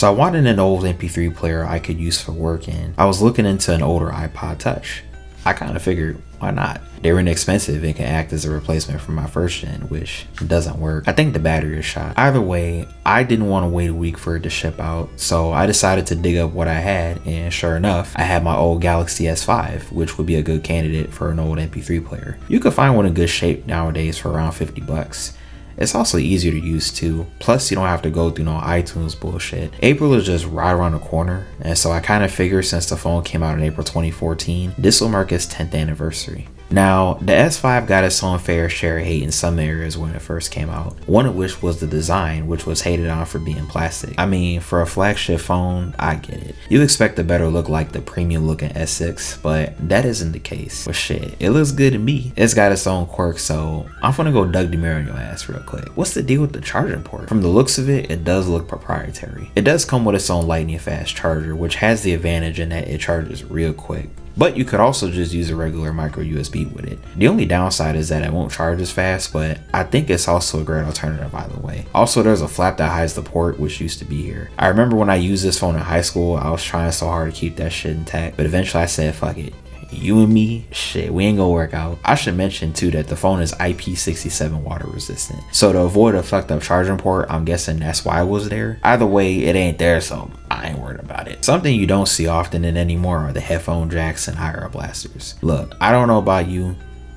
So I wanted an old MP3 player I could use for work, and I was looking into an older iPod Touch. I kind of figured, why not? They were inexpensive and can act as a replacement for my first gen, which doesn't work. I think the battery is shot. Either way, I didn't want to wait a week for it to ship out, so I decided to dig up what I had, and sure enough, I had my old Galaxy S5, which would be a good candidate for an old MP3 player. You could find one in good shape nowadays for around 50 bucks. It's also easier to use too, plus you don't have to go through no iTunes bullshit. April is just right around the corner, and so I kind of figured since the phone came out in April 2014, this will mark its 10th anniversary. Now, the S5 got its own fair share of hate in some areas when it first came out, one of which was the design, which was hated on for being plastic. I mean, for a flagship phone, I get it. You expect a better look like the premium looking S6, but that isn't the case. But shit, it looks good to me. It's got its own quirks, so I'm gonna go Doug DeMiro on your ass real quick. What's the deal with the charging port? From the looks of it, it does look proprietary. It does come with its own lightning fast charger, which has the advantage in that it charges real quick. But you could also just use a regular micro USB with it. The only downside is that it won't charge as fast, but I think it's also a great alternative either way. Also, there's a flap that hides the port, which used to be here. I remember when I used this phone in high school, I was trying so hard to keep that shit intact, but eventually I said, fuck it. You and me, shit, we ain't gonna work out. I should mention too that the phone is IP67 water resistant. So to avoid a fucked up charging port, I'm guessing that's why it was there. Either way, it ain't there, so I ain't worried about it. Something you don't see often in anymore are the headphone jacks and IR blasters. Look, I don't know about you,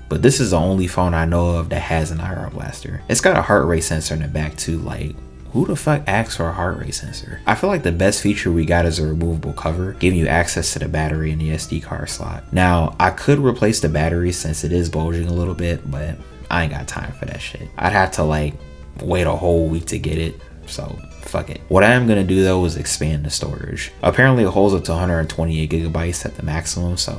but this is the only phone I know of that has an IR blaster. It's got a heart rate sensor in the back too, like, who the fuck asks for a heart rate sensor? I feel like the best feature we got is a removable cover, giving you access to the battery and the SD card slot. Now, I could replace the battery since it is bulging a little bit, but I ain't got time for that shit. I'd have to like wait a whole week to get it, so fuck it. What I am gonna do though is expand the storage. Apparently it holds up to 128 gigabytes at the maximum, so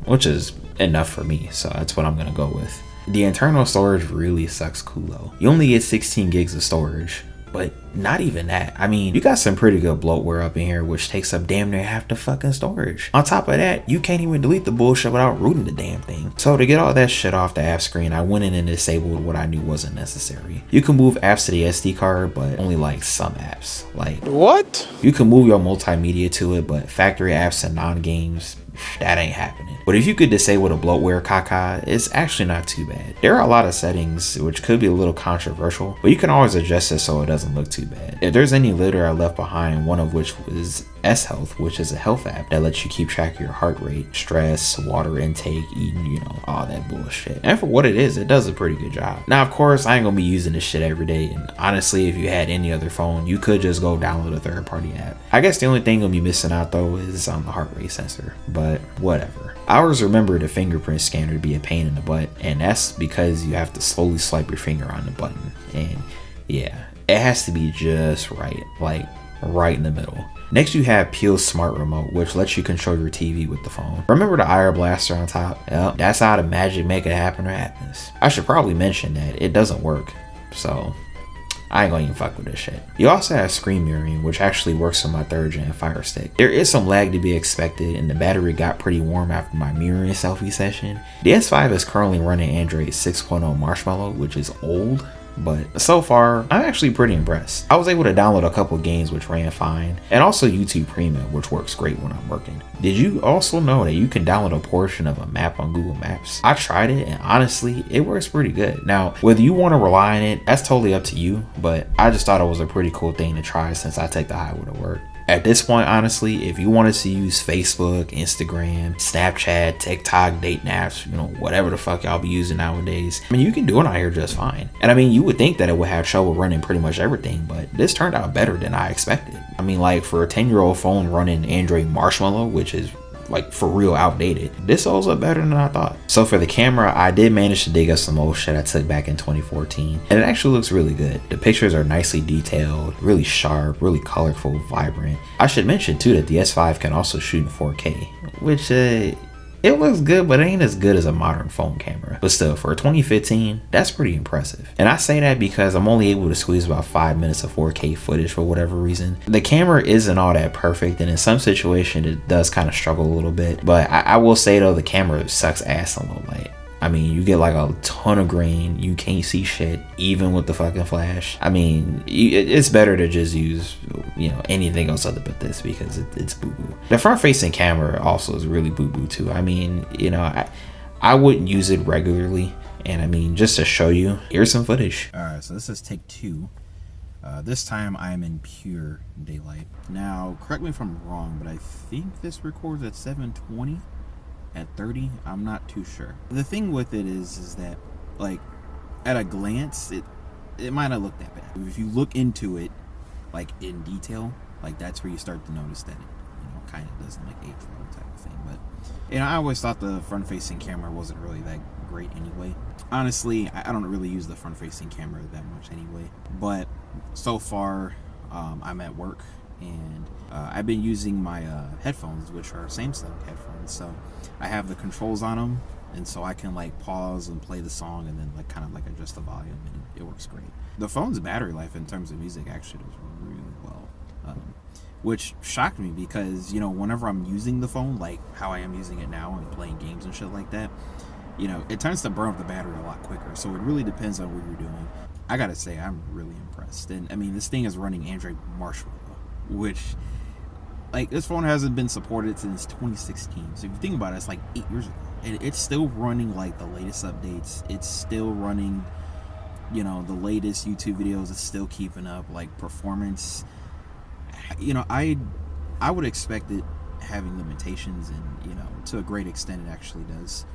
which is enough for me, so that's what I'm gonna go with. The internal storage really sucks culo. You only get 16 gigs of storage, but not even that. I mean, you got some pretty good bloatware up in here, which takes up damn near half the fucking storage. On top of that, you can't even delete the bullshit without rooting the damn thing. So to get all that shit off the app screen, I went in and disabled what I knew wasn't necessary. You can move apps to the SD card, but only like some apps. Like, what? You can move your multimedia to it, but factory apps and non-games, that ain't happening. But if you could disable the bloatware caca, it's actually not too bad. There are a lot of settings which could be a little controversial, but you can always adjust it so it doesn't look too bad. If there's any litter I left behind, one of which was S-Health, which is a health app that lets you keep track of your heart rate, stress, water intake, eating, you know, all that bullshit. And for what it is, it does a pretty good job. Now, of course, I ain't gonna be using this shit every day, and honestly, if you had any other phone, you could just go download a third-party app. I guess the only thing you'll be missing out though is on the heart rate sensor, but whatever. I always remember the fingerprint scanner to be a pain in the butt, and that's because you have to slowly swipe your finger on the button, and yeah, it has to be just right, like right in the middle. Next you have Peel's Smart Remote, which lets you control your TV with the phone. Remember the IR blaster on top? Yep, that's how the magic make it happen or happens. I should probably mention that it doesn't work, so I ain't gonna even fuck with this shit. You also have screen mirroring, which actually works on my 3rd gen Fire Stick. There is some lag to be expected, and the battery got pretty warm after my mirroring selfie session. The S5 is currently running Android 6.0 Marshmallow, which is old, but so far I'm actually pretty impressed. I was able to download a couple games which ran fine, and also YouTube Premium, which works great when I'm working. Did you also know that you can download a portion of a map on Google Maps? I tried it, and honestly it works pretty good. Now whether you want to rely on it, that's totally up to you, but I just thought it was a pretty cool thing to try since I take the highway to work. At this point, honestly, if you wanted to use Facebook, Instagram, Snapchat, TikTok, dating apps, you know, whatever the fuck y'all be using nowadays, I mean, you can do it out here just fine. And I mean, you would think that it would have trouble running pretty much everything, but this turned out better than I expected. I mean, like for a 10-year-old phone running Android Marshmallow, which is like for real outdated, this holds up better than I thought. So for the camera, I did manage to dig up some old shit I took back in 2014, and it actually looks really good. The pictures are nicely detailed, really sharp, really colorful, vibrant. I should mention too that the S5 can also shoot in 4K, which it looks good, but it ain't as good as a modern phone camera. But still, for 2015, that's pretty impressive. And I say that because I'm only able to squeeze about 5 minutes of 4K footage for whatever reason. The camera isn't all that perfect, and in some situations it does kind of struggle a little bit. But I will say though, the camera sucks ass in low light. I mean, you get like a ton of grain. You can't see shit, even with the fucking flash. I mean, it's better to just use, you know, anything else other but this, because it's boo-boo. The front-facing camera also is really boo-boo too. I mean, you know, I wouldn't use it regularly. And I mean, just to show you, here's some footage. All right, so this is take 2. This time I'm in pure daylight. Now, correct me if I'm wrong, but I think this records at 720. At 30, I'm not too sure. The thing with it is that, like, at a glance, it might not look that bad. If you look into it, like, in detail, like, that's where you start to notice that it, you know, kind of doesn't, like, age well type of thing. But, you know, I always thought the front-facing camera wasn't really that great anyway. Honestly, I don't really use the front-facing camera that much anyway. But so far, I'm at work, and I've been using my headphones, which are Samsung headphones. So I have the controls on them, and so I can like pause and play the song, and then like kind of like adjust the volume, and it works great. The phone's battery life in terms of music actually does really well, which shocked me, because, you know, whenever I'm using the phone, like how I am using it now and playing games and shit like that, you know, it tends to burn up the battery a lot quicker. So it really depends on what you're doing. I gotta say, I'm really impressed. And I mean, this thing is running Android Marshmallow, which, like, this phone hasn't been supported since 2016. So if you think about it, it's like 8 years ago, and it's still running like the latest updates. It's still running, you know, the latest YouTube videos. It's still keeping up, like, performance. You know, I would expect it having limitations, and, you know, to a great extent it actually does.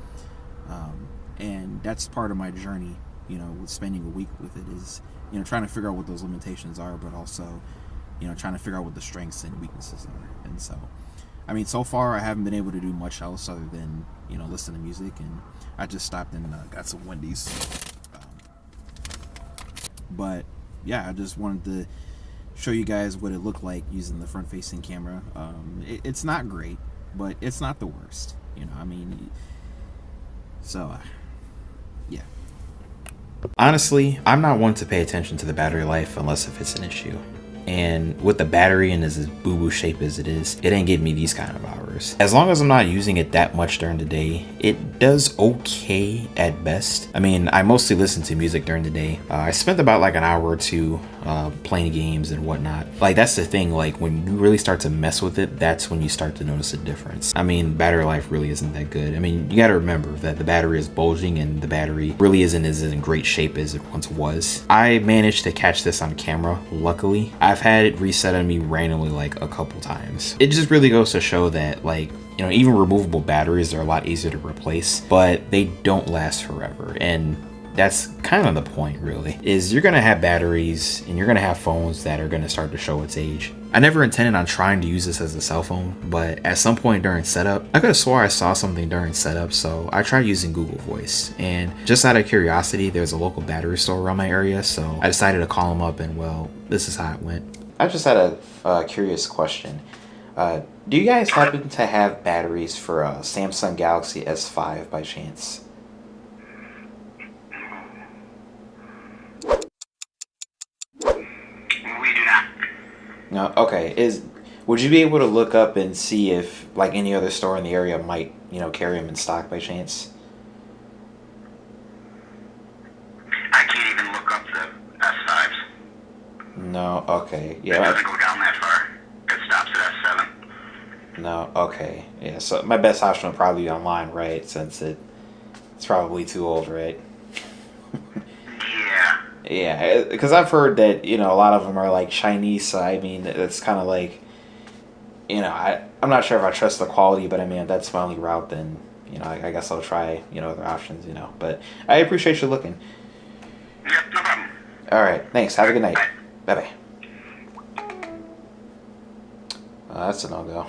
And that's part of my journey, you know, with spending a week with it, is, you know, trying to figure out what those limitations are, but also, you know, trying to figure out what the strengths and weaknesses are. And so, I mean, so far I haven't been able to do much else other than, you know, listen to music, and I just stopped and got some Wendy's. But yeah, I just wanted to show you guys what it looked like using the front-facing camera. It's not great, but it's not the worst, you know. I mean, so yeah. Honestly, I'm not one to pay attention to the battery life unless if it's an issue. And with the battery and as boo-boo shape as it is, it ain't giving me these kind of hours. As long as I'm not using it that much during the day, it does okay at best. I mean, I mostly listen to music during the day. I spent about like an hour or two playing games and whatnot. Like, that's the thing, like when you really start to mess with it, that's when you start to notice a difference. I mean, battery life really isn't that good. I mean, you gotta remember that the battery is bulging, and the battery really isn't as in great shape as it once was. I managed to catch this on camera, luckily. I've had it reset on me randomly like a couple times. It just really goes to show that, like, you know, even removable batteries are a lot easier to replace, but they don't last forever. And that's kind of the point, really, is you're gonna have batteries and you're gonna have phones that are gonna start to show its age. I never intended on trying to use this as a cell phone, but at some point during setup, I could have swore I saw something during setup, so I tried using Google Voice. And just out of curiosity, there's a local battery store around my area, so I decided to call them up, and well, this is how it went. I just had a curious question. Do you guys happen to have batteries for a Samsung Galaxy S5 by chance? We do not. No, okay. Would you be able to look up and see if like any other store in the area might, you know, carry them in stock by chance? I can't even look up the S5s. No, okay. It Yeah. doesn't go down that far. It stops at S7. No, okay. Yeah, so my best option would probably be online, right? Since it's probably too old, right? Yeah. Yeah, because I've heard that, you know, a lot of them are like Chinese, so I mean, it's kind of like, you know, I'm not sure if I trust the quality, but I mean, if that's my only route, then, you know, I guess I'll try, you know, other options, you know. But I appreciate you looking. Yep, no problem. All right, thanks. Have a good night. Bye. Bye-bye. That's a no-go.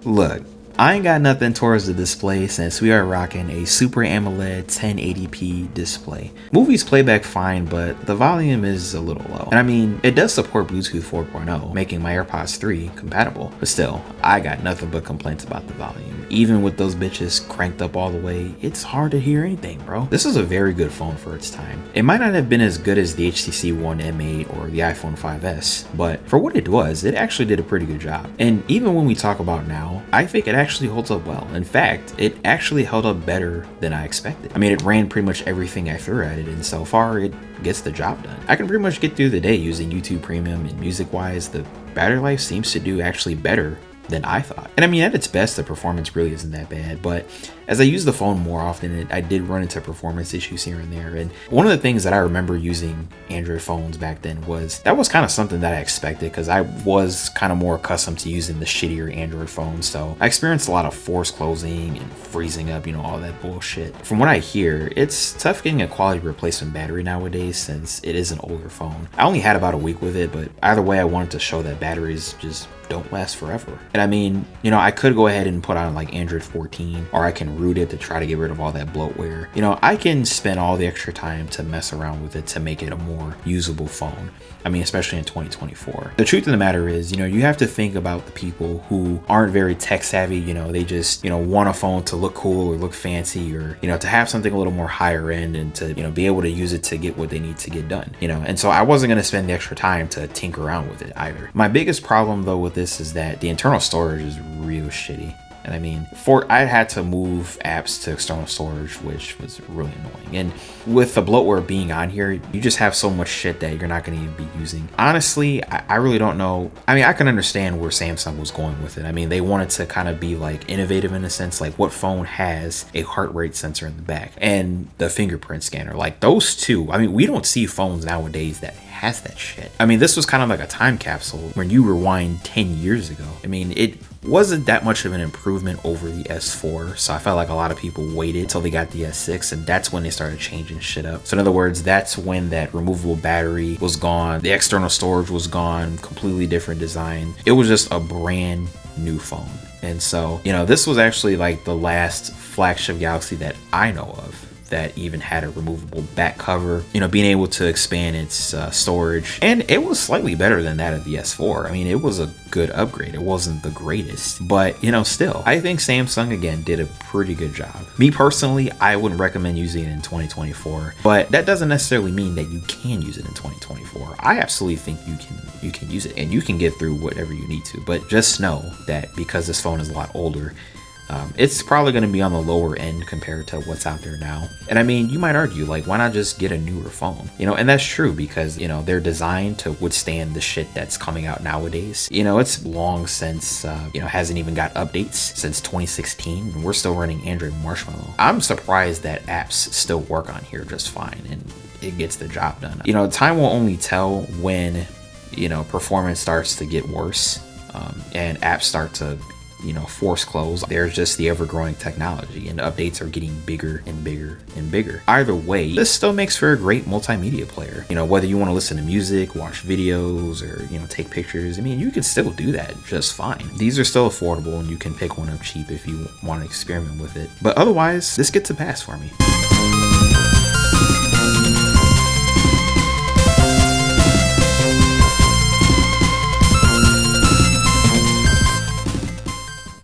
Look, I ain't got nothing towards the display since we are rocking a Super AMOLED 1080p display. Movies play back fine, but the volume is a little low. And I mean, it does support Bluetooth 4.0, making my AirPods 3 compatible. But still, I got nothing but complaints about the volume. Even with those bitches cranked up all the way, it's hard to hear anything, bro. This is a very good phone for its time. It might not have been as good as the HTC One M8 or the iPhone 5S, but for what it was, it actually did a pretty good job. And even when we talk about now, I think it actually holds up well. In fact, it actually held up better than I expected. I mean, it ran pretty much everything I threw at it, and so far it gets the job done. I can pretty much get through the day using YouTube Premium, and music-wise, the battery life seems to do actually better than I thought. And I mean, at its best, the performance really isn't that bad, but as I use the phone more often, I did run into performance issues here and there. And one of the things that I remember using Android phones back then was kind of something that I expected, because I was kind of more accustomed to using the shittier Android phones. So I experienced a lot of force closing and freezing up, all that bullshit. From what I hear, it's tough getting a quality replacement battery nowadays since it is an older phone. I only had about a week with it, but either way, I wanted to show that batteries just don't last forever. And I mean, I could go ahead and put on like Android 14, or I can root it to try to get rid of all that bloatware. I can spend all the extra time to mess around with it to make it a more usable phone. I mean, especially in 2024. The truth of the matter is, you have to think about the people who aren't very tech savvy. They just, want a phone to look cool or look fancy, or, to have something a little more higher end and to, be able to use it to get what they need to get done, And so I wasn't going to spend the extra time to tinker around with it either. My biggest problem though with this is that the internal storage is real shitty. And I mean, I had to move apps to external storage, which was really annoying. And with the bloatware being on here, you just have so much shit that you're not going to even be using. Honestly, I really don't know. I mean, I can understand where Samsung was going with it. I mean, they wanted to kind of be like innovative in a sense, like what phone has a heart rate sensor in the back and the fingerprint scanner, like those two. I mean, we don't see phones nowadays that has that shit. I mean, this was kind of like a time capsule when you rewind 10 years ago. I mean, it wasn't that much of an improvement over the S4, so I felt like a lot of people waited till they got the S6, and that's when they started changing shit up. So in other words, that's when that removable battery was gone, the external storage was gone, completely different design. It was just a brand new phone. And so, this was actually like the last flagship Galaxy that I know of that even had a removable back cover, being able to expand its storage. And it was slightly better than that of the S4. I mean, it was a good upgrade. It wasn't the greatest, but still, I think Samsung again did a pretty good job. Me personally, I wouldn't recommend using it in 2024, but that doesn't necessarily mean that you can use it in 2024. I absolutely think you can use it and you can get through whatever you need to, but just know that because this phone is a lot older, it's probably going to be on the lower end compared to what's out there now. And I mean, you might argue, like, why not just get a newer phone? And that's true because, they're designed to withstand the shit that's coming out nowadays. It's long since, hasn't even got updates since 2016, and we're still running Android Marshmallow. I'm surprised that apps still work on here just fine and it gets the job done. Time will only tell when, performance starts to get worse and apps start to force close. There's just the ever-growing technology, and updates are getting bigger and bigger and bigger. Either way, this still makes for a great multimedia player. Whether you want to listen to music, watch videos, or take pictures, I mean, you can still do that just fine. These are still affordable, and you can pick one up cheap if you want to experiment with it. But otherwise, this gets a pass for me.